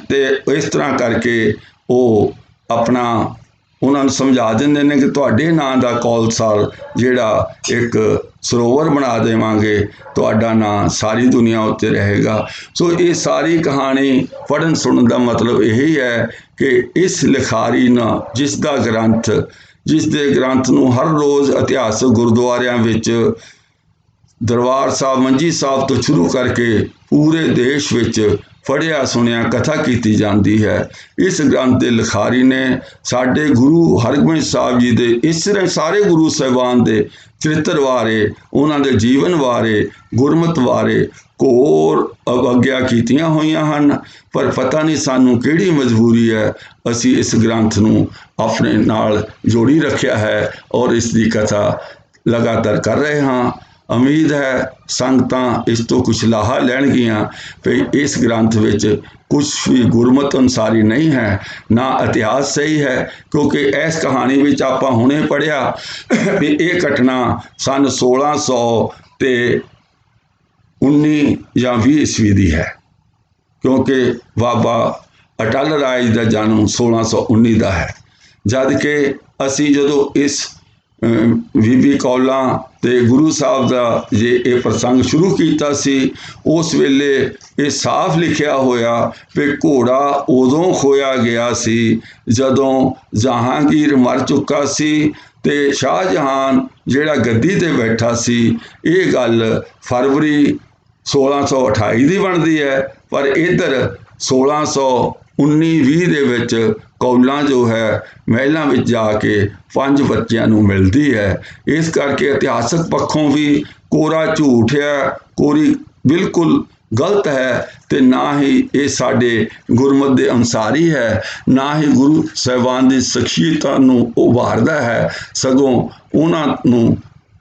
ਤੇ ਇਸ ਤਰ੍ਹਾਂ ਕਰਕੇ ਉਹ ਆਪਣਾ ਉਹਨਾਂ ਨੂੰ ਸਮਝਾ ਦਿੰਦੇ ਨੇ ਕਿ ਤੁਹਾਡੇ ਨਾਂ ਦਾ ਕੌਲਸਰ ਜਿਹੜਾ ਇੱਕ ਸਰੋਵਰ ਬਣਾ ਦੇਵਾਂਗੇ, ਤੁਹਾਡਾ ਨਾਂ ਸਾਰੀ ਦੁਨੀਆ ਉੱਤੇ ਰਹੇਗਾ। ਸੋ ਇਹ ਸਾਰੀ ਕਹਾਣੀ ਪੜ੍ਹਨ ਸੁਣਨ ਦਾ ਮਤਲਬ ਇਹੀ ਹੈ ਕਿ ਇਸ ਲਿਖਾਰੀ ਨਾਲ ਜਿਸ ਦੇ ਗ੍ਰੰਥ ਨੂੰ ਹਰ ਰੋਜ਼ ਇਤਿਹਾਸਕ ਗੁਰਦੁਆਰਿਆਂ ਵਿੱਚ ਦਰਬਾਰ ਸਾਹਿਬ ਮੰਜੀ ਸਾਹਿਬ ਤੋਂ ਸ਼ੁਰੂ ਕਰਕੇ ਪੂਰੇ ਦੇਸ਼ ਵਿੱਚ ਪੜ੍ਹਿਆ ਸੁਣਿਆ ਕਥਾ ਕੀਤੀ ਜਾਂਦੀ ਹੈ। ਇਸ ਗ੍ਰੰਥ ਦੇ ਲਿਖਾਰੀ ਨੇ ਸਾਡੇ ਗੁਰੂ ਹਰਗੋਬਿੰਦ ਸਾਹਿਬ ਜੀ ਦੇ ਇਸ ਤਰ੍ਹਾਂ ਸਾਰੇ ਗੁਰੂ ਸਾਹਿਬਾਨ ਦੇ ਚਰਿੱਤਰ ਬਾਰੇ, ਉਹਨਾਂ ਦੇ ਜੀਵਨ ਬਾਰੇ, ਗੁਰਮਤਿ ਬਾਰੇ ਘੋਰ ਅਵਗਿਆ ਕੀਤੀਆਂ ਹੋਈਆਂ ਹਨ। ਪਰ ਪਤਾ ਨਹੀਂ ਸਾਨੂੰ ਕਿਹੜੀ ਮਜਬੂਰੀ ਹੈ, ਅਸੀਂ ਇਸ ਗ੍ਰੰਥ ਨੂੰ ਆਪਣੇ ਨਾਲ ਜੋੜੀ ਰੱਖਿਆ ਹੈ ਔਰ ਇਸ ਦੀ ਕਥਾ ਲਗਾਤਾਰ ਕਰ ਰਹੇ ਹਾਂ। ਉਮੀਦ ਹੈ ਸੰਗਤਾਂ ਇਸ ਤੋਂ ਕੁਛ ਲਾਹਾ ਲੈਣਗੀਆਂ ਵੀ ਇਸ ਗ੍ਰੰਥ ਵਿੱਚ ਕੁਛ ਵੀ ਗੁਰਮਤਿ ਅਨੁਸਾਰੀ ਨਹੀਂ ਹੈ, ਨਾ ਇਤਿਹਾਸ ਸਹੀ ਹੈ। ਕਿਉਂਕਿ ਇਸ ਕਹਾਣੀ ਵਿੱਚ ਆਪਾਂ ਹੁਣੇ ਪੜ੍ਹਿਆ ਵੀ ਇਹ ਘਟਨਾ ਸੰਨ 1619 ਜਾਂ 20 ਈਸਵੀ ਦੀ ਹੈ, ਕਿਉਂਕਿ ਬਾਬਾ ਅਟਲ ਰਾਏ ਦਾ ਜਨਮ 1619 ਦਾ ਹੈ। ਜਦ ਕਿ ਅਸੀਂ ਜਦੋਂ ਇਸ ਬੀਬੀ ਕੌਲਾਂ ਤੇ ਗੁਰੂ ਸਾਹਿਬ ਦਾ ਜੇ ਇਹ ਪ੍ਰਸੰਗ ਸ਼ੁਰੂ ਕੀਤਾ ਸੀ, ਉਸ ਵੇਲੇ ਇਹ ਸਾਫ਼ ਲਿਖਿਆ ਹੋਇਆ ਵੀ ਘੋੜਾ ਉਦੋਂ ਖੋਇਆ ਗਿਆ ਸੀ ਜਦੋਂ ਜਹਾਂਗੀਰ ਮਰ ਚੁੱਕਾ ਸੀ ਤੇ ਸ਼ਾਹਜਹਾਨ ਜਿਹੜਾ ਗੱਦੀ ਤੇ ਬੈਠਾ ਸੀ। ਇਹ ਗੱਲ ਫਰਵਰੀ 1628 ਦੀ ਬਣਦੀ ਹੈ, ਪਰ ਇੱਧਰ 1619-20 ਦੇ ਵਿੱਚ ਕੌਲਾਂ ਜੋ ਹੈ ਮਹਿਲਾਂ ਵਿੱਚ ਜਾ ਕੇ 5 ਬੱਚਿਆਂ ਨੂੰ ਮਿਲਦੀ ਹੈ। ਇਸ ਕਰਕੇ ਇਤਿਹਾਸਕ ਪੱਖੋਂ ਵੀ ਕੋਰਾ ਝੂਠ ਹੈ, ਕੋਰੀ ਬਿਲਕੁਲ ਗਲਤ ਹੈ, ਤੇ ਨਾ ਹੀ ਇਹ ਸਾਡੇ ਗੁਰਮਤਿ ਦੇ ਅਨੁਸਾਰੀ ਹੈ, ਨਾ ਹੀ ਗੁਰੂ ਸਾਹਿਬਾਨ ਦੀ ਸ਼ਖਸੀਅਤਾਂ ਨੂੰ ਉਭਾਰਦਾ ਹੈ, ਸਗੋਂ ਉਹਨਾਂ ਨੂੰ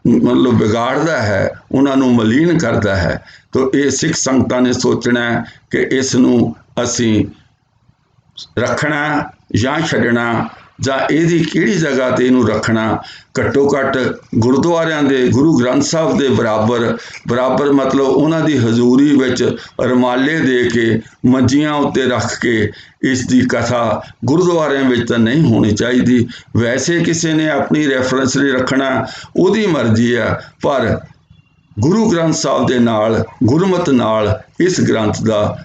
ਮਤਲਬ ਵਿਗਾੜਦਾ ਹੈ, ਉਹਨਾਂ ਨੂੰ ਮਲੀਨ ਕਰਦਾ ਹੈ। ਤਾਂ ਇਹ ਸਿੱਖ ਸੰਗਤਾਂ ਨੇ ਸੋਚਣਾ ਕਿ ਇਸ ਨੂੰ ਅਸੀਂ ਰੱਖਣਾ ਜਾਂ ਛੱਡਣਾ, ਜਾਂ ਇਹਦੀ ਕਿਹੜੀ ਜਗ੍ਹਾ ਤੇ ਇਹਨੂੰ ਰੱਖਣਾ। ਘੱਟੋ ਘੱਟ ਗੁਰਦੁਆਰਿਆਂ ਦੇ ਗੁਰੂ ਗ੍ਰੰਥ ਸਾਹਿਬ ਦੇ ਬਰਾਬਰ ਮਤਲਬ ਉਹਨਾਂ ਦੀ ਹਜ਼ੂਰੀ ਵਿੱਚ ਰੁਮਾਲੇ ਦੇ ਕੇ ਮੰਜੀਆਂ ਉੱਤੇ ਰੱਖ ਕੇ ਇਸ ਦੀ ਕਥਾ ਗੁਰਦੁਆਰਿਆਂ ਵਿੱਚ ਤਾਂ ਨਹੀਂ ਹੋਣੀ ਚਾਹੀਦੀ। ਵੈਸੇ ਕਿਸੇ ਨੇ ਆਪਣੀ ਰੈਫਰੈਂਸ ਲਈ ਰੱਖਣਾ, ਉਹਦੀ ਮਰਜ਼ੀ ਆ, ਪਰ ਗੁਰੂ ਗ੍ਰੰਥ ਸਾਹਿਬ ਦੇ ਨਾਲ ਗੁਰਮਤਿ ਨਾਲ ਇਸ ਗ੍ਰੰਥ ਦਾ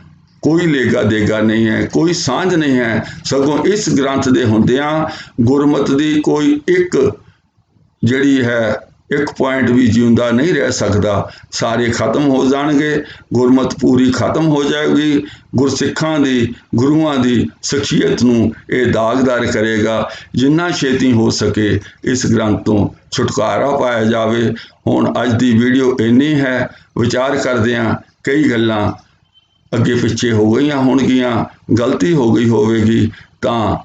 ਕੋਈ ਲੇਗਾ ਦੇਗਾ ਨਹੀਂ ਹੈ, ਕੋਈ ਸਾਂਝ ਨਹੀਂ ਹੈ। ਸਗੋਂ ਇਸ ਗ੍ਰੰਥ ਦੇ ਹੁੰਦਿਆਂ ਗੁਰਮਤਿ ਦੀ ਕੋਈ ਇੱਕ ਜਿਹੜੀ ਹੈ ਇੱਕ ਪੁਆਇੰਟ ਵੀ ਜਿਉਂਦਾ ਨਹੀਂ ਰਹਿ ਸਕਦਾ। ਸਾਰੇ ਖਤਮ ਹੋ ਜਾਣਗੇ, ਗੁਰਮਤਿ ਪੂਰੀ ਖਤਮ ਹੋ ਜਾਏਗੀ। ਗੁਰਸਿੱਖਾਂ ਦੀ ਗੁਰੂਆਂ ਦੀ ਸ਼ਖਸੀਅਤ ਨੂੰ ਇਹ ਦਾਗਦਾਰ ਕਰੇਗਾ। ਜਿੰਨਾ ਛੇਤੀ ਹੋ ਸਕੇ ਇਸ ਗ੍ਰੰਥ ਤੋਂ ਛੁਟਕਾਰਾ ਪਾਇਆ ਜਾਵੇ। ਹੁਣ ਅੱਜ ਦੀ ਵੀਡੀਓ ਇੰਨੀ ਹੈ, ਵਿਚਾਰ ਕਰਦੇ ਹਾਂ ਕਈ ਗੱਲਾਂ ਅੱਗੇ ਪਿੱਛੇ ਹੋ ਗਈਆਂ ਹੋਣਗੀਆਂ, ਗਲਤੀ ਹੋ ਗਈ ਹੋਵੇਗੀ ਤਾਂ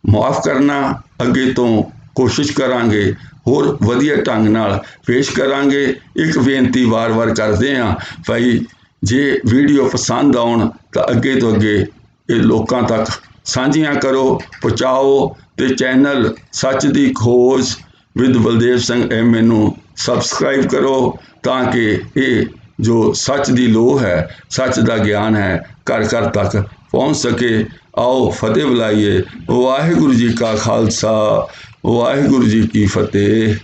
ਮਾਫ ਕਰਨਾ। ਅੱਗੇ ਤੋਂ ਕੋਸ਼ਿਸ਼ ਕਰਾਂਗੇ ਹੋਰ ਵਧੀਆ ਢੰਗ ਨਾਲ ਪੇਸ਼ ਕਰਾਂਗੇ। ਇੱਕ ਬੇਨਤੀ ਵਾਰ-ਵਾਰ ਕਰਦੇ ਹਾਂ ਭਾਈ, ਜੇ ਵੀਡੀਓ ਪਸੰਦ ਆਉਣ ਤਾਂ ਅੱਗੇ ਤੋਂ ਅੱਗੇ ਇਹ ਲੋਕਾਂ ਤੱਕ ਸਾਂਝੀਆਂ ਕਰੋ, ਪਹੁੰਚਾਓ, ਤੇ ਚੈਨਲ ਸੱਚ ਦੀ ਖੋਜ ਵਿਦ ਬਲਦੇਵ ਸਿੰਘ MA ਨੂੰ ਸਬਸਕ੍ਰਾਈਬ ਕਰੋ ਤਾਂ ਕਿ ਇਹ ਜੋ ਸੱਚ ਦੀ ਲੋਹ ਹੈ, ਸੱਚ ਦਾ ਗਿਆਨ ਹੈ, ਘਰ ਘਰ ਤੱਕ ਪਹੁੰਚ ਸਕੇ। ਆਓ ਫਤਿਹ ਬੁਲਾਈਏ। ਵਾਹਿਗੁਰੂ ਜੀ ਕਾ ਖਾਲਸਾ, ਵਾਹਿਗੁਰੂ ਜੀ ਕੀ ਫਤਿਹ।